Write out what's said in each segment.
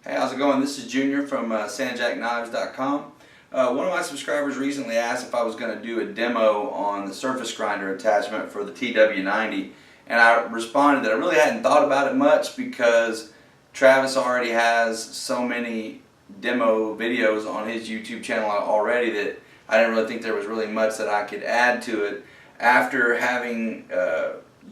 Hey, how's it going? This is Junior from SandjackKnives.com. One of my subscribers recently asked if I was going to do a demo on the surface grinder attachment for the TW-90, and I responded that I really hadn't thought about it much because Travis already has so many demo videos on his YouTube channel already that I didn't really think there was really much that I could add to it. After having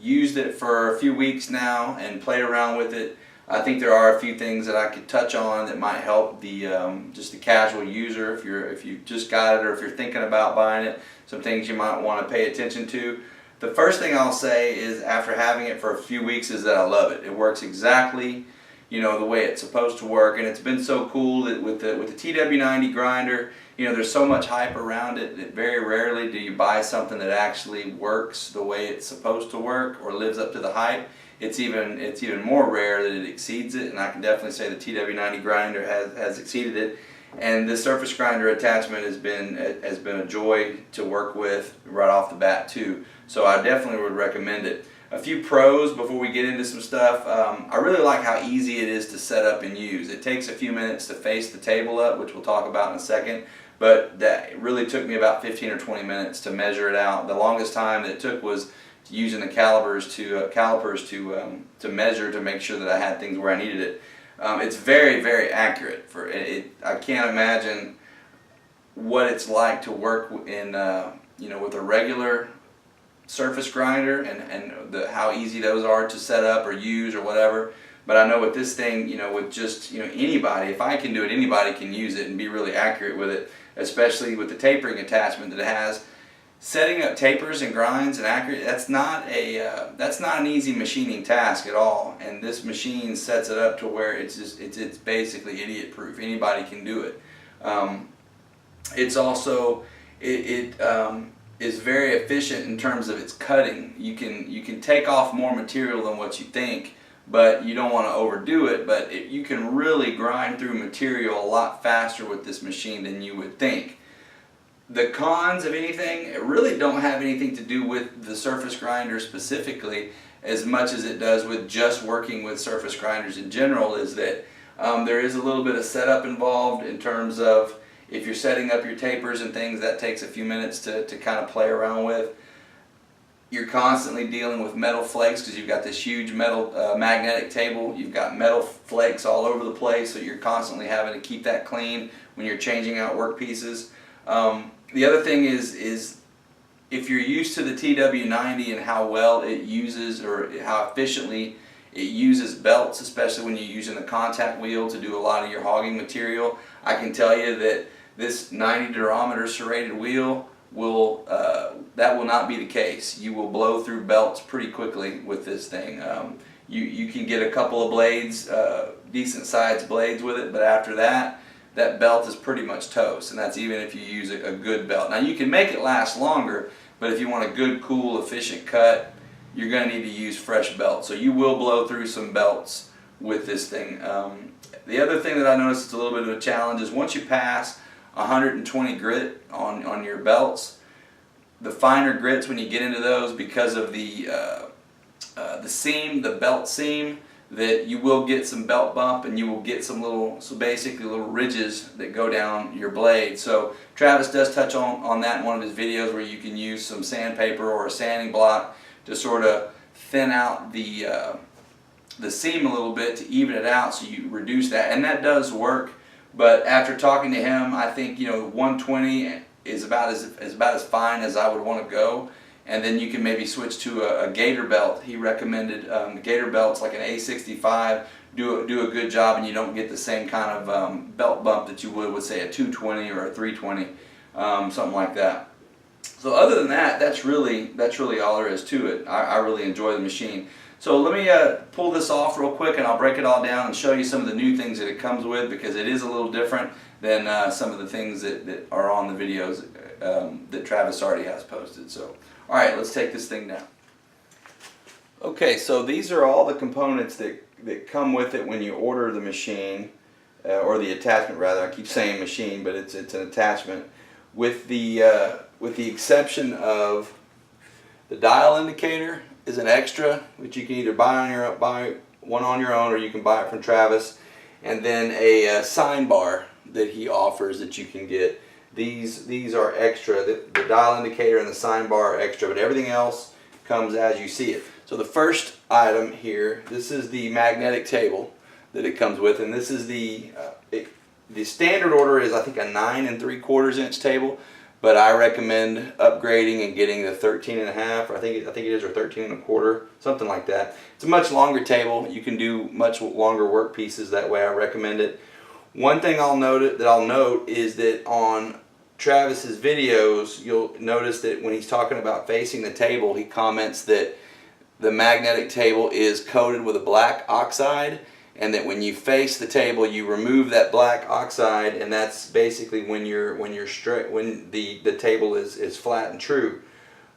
used it for a few weeks now and played around with it, I think there are a few things that I could touch on that might help the just the casual user if you just got it or if you're thinking about buying it. Some things you might want to pay attention to. The first thing I'll say is after having it for a few weeks is that I love it. It works exactly, you know, the way it's supposed to work, and it's been so cool that with the TW-90 grinder, you know, there's so much hype around it that very rarely do you buy something that actually works the way it's supposed to work or lives up to the hype. It's even more rare that it exceeds it, and I can definitely say the TW-90 grinder has exceeded it. And this surface grinder attachment has been a joy to work with right off the bat too. So I definitely would recommend it. A few pros before we get into some stuff. I really like how easy it is to set up and use. It takes a few minutes to face the table up, which we'll talk about in a second, but that really took me about 15 or 20 minutes to measure it out. The longest time that it took was using the calipers to measure to make sure that I had things where I needed it. It's very, very accurate. For it, I can't imagine what it's like to work in you know, with a regular surface grinder and how easy those are to set up or use or whatever. But I know with this thing, you know, with just, you know, anybody, if I can do it, anybody can use it and be really accurate with it, especially with the tapering attachment that it has. Setting up tapers and grinds and accurate, that's not an easy machining task at all, and this machine sets it up to where it's basically idiot proof. Anybody can do it. It's also is very efficient in terms of its cutting. You can take off more material than what you think, but you don't want to overdo it. But you can really grind through material a lot faster with this machine than you would think. The cons of anything really don't have anything to do with the surface grinder specifically as much as it does with just working with surface grinders in general, is that there is a little bit of setup involved in terms of if you're setting up your tapers and things, that takes a few minutes to kind of play around with. You're constantly dealing with metal flakes because you've got this huge metal magnetic table. You've got metal flakes all over the place, so you're constantly having to keep that clean when you're changing out work pieces. The other thing is if you're used to the TW-90 and how well it uses or how efficiently it uses belts, especially when you're using the contact wheel to do a lot of your hogging material, I can tell you that this 90 durometer serrated wheel will not be the case. You will blow through belts pretty quickly with this thing. You can get a couple of blades, decent sized blades with it, but after that belt is pretty much toast, and that's even if you use a good belt. Now you can make it last longer, but if you want a good, cool, efficient cut, you're going to need to use fresh belts. So you will blow through some belts with this thing. The other thing that I noticed is a little bit of a challenge is once you pass 120 grit on your belts, the finer grits when you get into those, because of the seam, the belt seam, that you will get some belt bump and you will get some basically little ridges that go down your blade. So Travis does touch on that in one of his videos where you can use some sandpaper or a sanding block to sort of thin out the seam a little bit to even it out, so you reduce that, and that does work. But after talking to him, I think, you know, 120 is about as fine as I would want to go. And then you can maybe switch to a gator belt. He recommended gator belts like an A65 do a good job, and you don't get the same kind of belt bump that you would with say a 220 or a 320, something like that. So other than that, that's really all there is to it. I really enjoy the machine. So let me pull this off real quick, and I'll break it all down and show you some of the new things that it comes with, because it is a little different than some of the things that are on the videos that Travis already has posted. So alright, let's take this thing down. Okay, so these are all the components that come with it when you order the machine, or the attachment rather. I keep saying machine, but it's an attachment. With the exception of the dial indicator is an extra, which you can either buy one on your own, or you can buy it from Travis. and then a sign bar that he offers that you can get. These are extra. The dial indicator and the sign bar are extra, but everything else comes as you see it. So the first item here, this is the magnetic table that it comes with, and this is the standard order is I think a 9 3/4 inch table, but I recommend upgrading and getting the 13.5, or I think it is, or 13 1/4, something like that. It's a much longer table. You can do much longer work pieces that way. I recommend it. One thing I'll note is that on Travis's videos, you'll notice that when he's talking about facing the table, he comments that the magnetic table is coated with a black oxide, and that when you face the table, you remove that black oxide, and that's basically when the table is flat and true.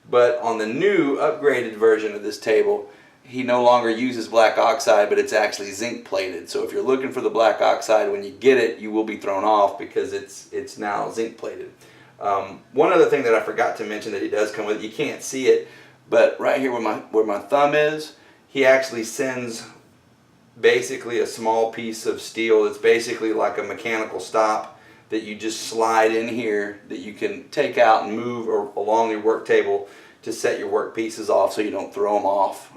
But on the new upgraded version of this table, he no longer uses black oxide, but it's actually zinc plated. So if you're looking for the black oxide, when you get it, you will be thrown off because it's now zinc plated. One other thing that I forgot to mention that he does come with, you can't see it, but right here where my thumb is, he actually sends basically a small piece of steel. It's basically like a mechanical stop that you just slide in here that you can take out and move along your work table to set your work pieces off so you don't throw them off.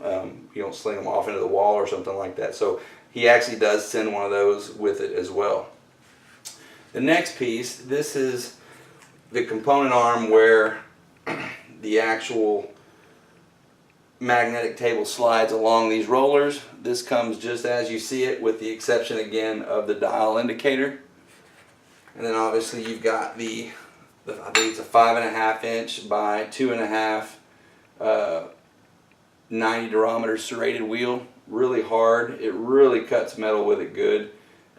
You don't sling them off into the wall or something like that. So he actually does send one of those with it as well. The next piece, this is the component arm where the actual magnetic table slides along these rollers. This comes just as you see it, with the exception again of the dial indicator. And then obviously you've got I think it's a 5.5 inch by 2.5 90 durometer serrated wheel. Really hard. It really cuts metal with it good.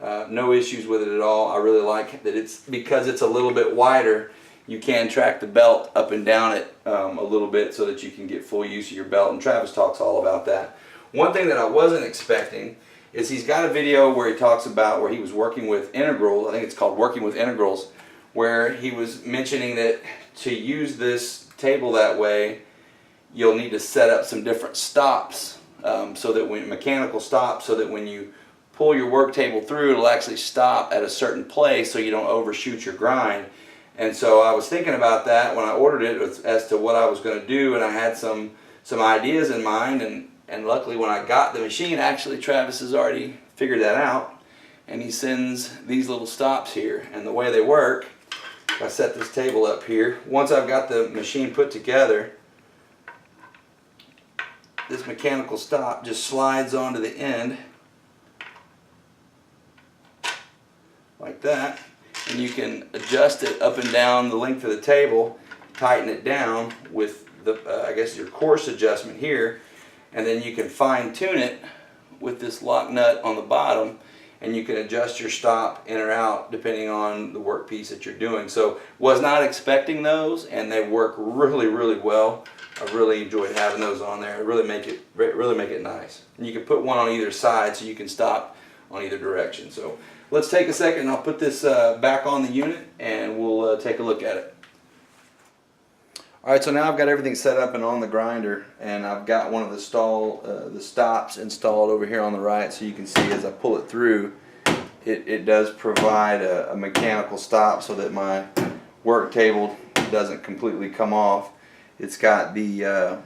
No issues with it at all. I really like that because it's a little bit wider, you can track the belt up and down it a little bit so that you can get full use of your belt, and Travis talks all about that. One thing that I wasn't expecting is he's got a video where he talks about where he was working with integrals. I think it's called Working with Integrals, where he was mentioning that to use this table that way, you'll need to set up some different stops, mechanical stops, so that when you pull your work table through, it'll actually stop at a certain place so you don't overshoot your grind. And so I was thinking about that when I ordered it as to what I was going to do, and I had some ideas in mind, and luckily when I got the machine, actually Travis has already figured that out, and he sends these little stops here. And the way they work, if I set this table up here, once I've got the machine put together, this mechanical stop just slides onto the end like that, and you can adjust it up and down the length of the table, tighten it down with I guess your coarse adjustment here, and then you can fine tune it with this lock nut on the bottom, and you can adjust your stop in or out depending on the work piece that you're doing. So was not expecting those, and they work really, really well. I really enjoyed having those on there. Really make it nice. And you can put one on either side so you can stop on either direction. So let's take a second and I'll put this back on the unit and we'll take a look at it. Alright, so now I've got everything set up and on the grinder, and I've got one of the stops installed over here on the right, so you can see as I pull it through, it does provide a mechanical stop so that my work table doesn't completely come off. It's got the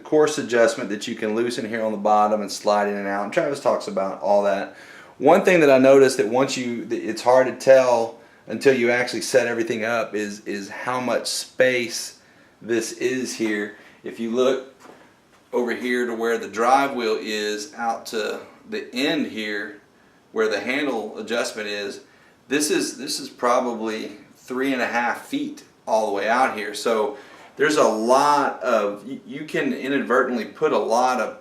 coarse adjustment that you can loosen here on the bottom and slide in and out, and Travis talks about all that. One thing that I noticed that it's hard to tell until you actually set everything up is how much space this is here. If you look over here to where the drive wheel is out to the end here where the handle adjustment is, this is probably 3.5 feet all the way out here. So there's a lot of, you can inadvertently put a lot of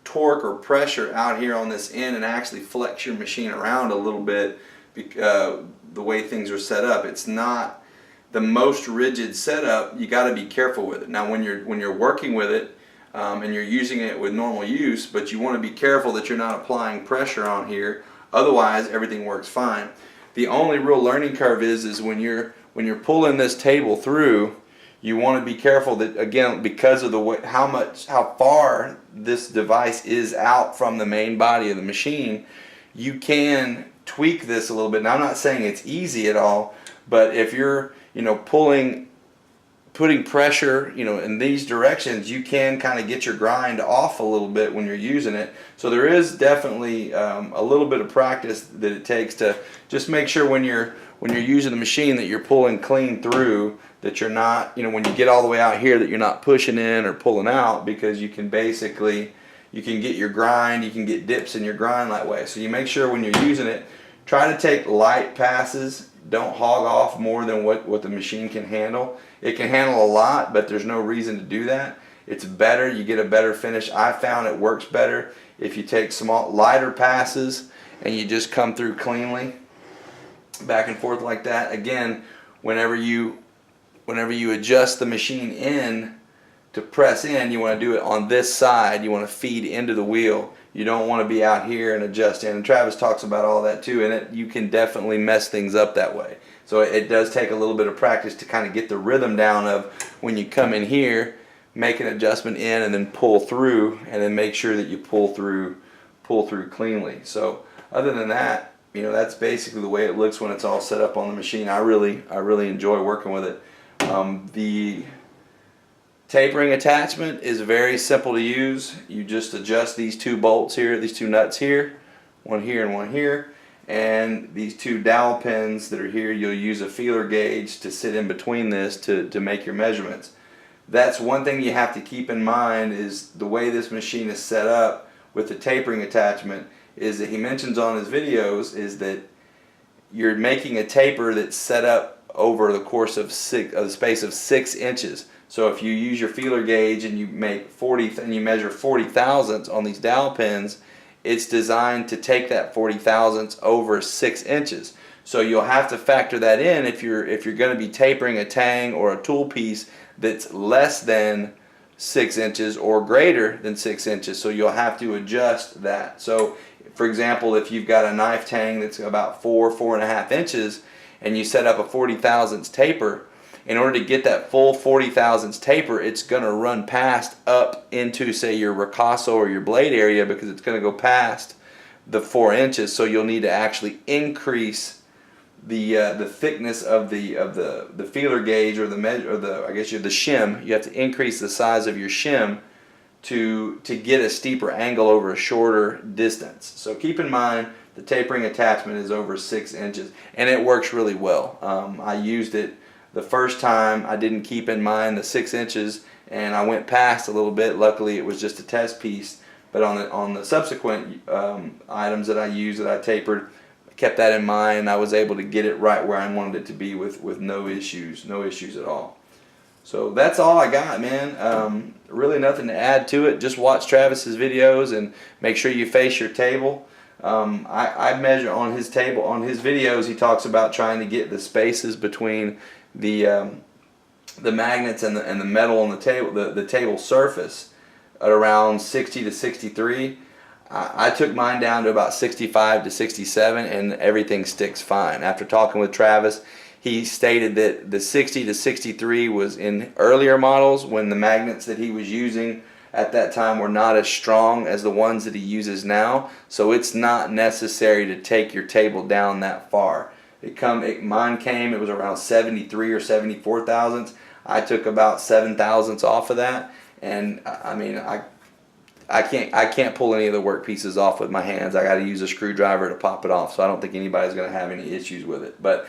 torque or pressure out here on this end and actually flex your machine around a little bit the way things are set up. It's not the most rigid setup. You got to be careful with it. Now when you're working with it and you're using it with normal use, but you want to be careful that you're not applying pressure on here, otherwise everything works fine. The only real learning curve is when you're pulling this table through, you want to be careful that, again, because of the way, how far this device is out from the main body of the machine, you can tweak this a little bit. Now, I'm not saying it's easy at all, but if you're, putting pressure, in these directions, you can kind of get your grind off a little bit when you're using it. So there is definitely a little bit of practice that it takes to just make sure when you're using the machine that you're pulling clean through, that you're not, when you get all the way out here, that you're not pushing in or pulling out, because you can get your grind, you can get dips in your grind that way. So you make sure when you're using it, try to take light passes. Don't hog off more than what the machine can handle. It can handle a lot, but there's no reason to do that. It's better, you get a better finish. I found it works better if you take lighter passes and you just come through cleanly, back and forth like that. Again, whenever you adjust the machine in to press in, you want to do it on this side. You want to feed into the wheel. You don't want to be out here and adjust in. And Travis talks about all that too, and you can definitely mess things up that way. So it does take a little bit of practice to kind of get the rhythm down of when you come in here, make an adjustment in, and then pull through, and then make sure that you pull through cleanly. So other than that, that's basically the way it looks when it's all set up on the machine. I really enjoy working with it. The tapering attachment is very simple to use. You just adjust these two bolts here, these two nuts here, one here and one here, and these two dowel pins that are here, you'll use a feeler gauge to sit in between this to make your measurements. That's one thing you have to keep in mind, is the way this machine is set up with the tapering attachment, is that he mentions on his videos, is that you're making a taper that's set up over the course of the space of 6 inches. So if you use your feeler gauge and you measure 40 thousandths on these dowel pins, it's designed to take that 40 thousandths over 6 inches. So you'll have to factor that in if you're going to be tapering a tang or a tool piece that's less than 6 inches or greater than 6 inches. So you'll have to adjust that. So for example, if you've got a knife tang that's about 4.5 inches, and you set up a 40 thousandths taper, in order to get that full 40 thousandths taper, it's going to run past up into, say, your ricasso or your blade area, because it's going to go past the 4 inches. So you'll need to actually increase the thickness of the feeler gauge, or the shim. You have to increase the size of your shim to get a steeper angle over a shorter distance. So keep in mind, the tapering attachment is over 6 inches, and it works really well. I used it the first time. I didn't keep in mind the 6 inches, and I went past a little bit. Luckily, it was just a test piece. But on the subsequent items that I used, that I tapered, I kept that in mind, and I was able to get it right where I wanted it to be with no issues at all. So that's all I got, man. Really nothing to add to it. Just watch Travis's videos and make sure you face your table. I measure on his table, on his videos, he talks about trying to get the spaces between the magnets and the metal on the table, the table surface, at around 60 to 63. I took mine down to about 65 to 67, and everything sticks fine. After talking with Travis, he stated that the 60 to 63 was in earlier models, when the magnets that he was using at that time were not as strong as the ones that he uses now. So it's not necessary to take your table down that far. Mine came, it was around 73 or 74 thousandths. I took about 7 thousandths off of that, and I mean, I can't pull any of the work pieces off with my hands. I got to use a screwdriver to pop it off. So I don't think anybody's going to have any issues with it. But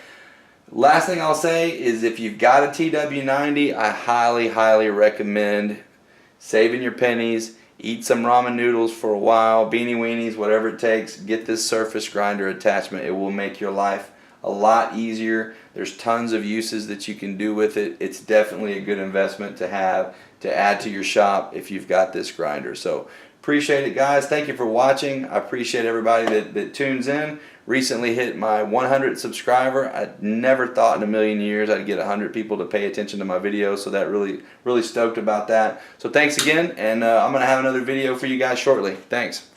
last thing I'll say is, if you've got a TW-90, I highly recommend saving your pennies. Eat some ramen noodles for a while, beanie weenies, whatever it takes. Get this surface grinder attachment. It will make your life a lot easier. There's tons of uses that you can do with it. It's definitely a good investment to have, to add to your shop if you've got this grinder. So appreciate it, guys. Thank you for watching. I appreciate everybody that tunes in. Recently hit my 100th subscriber. I never thought in a million years I'd get 100 people to pay attention to my videos, so that really stoked about that. So thanks again, and I'm going to have another video for you guys shortly. Thanks.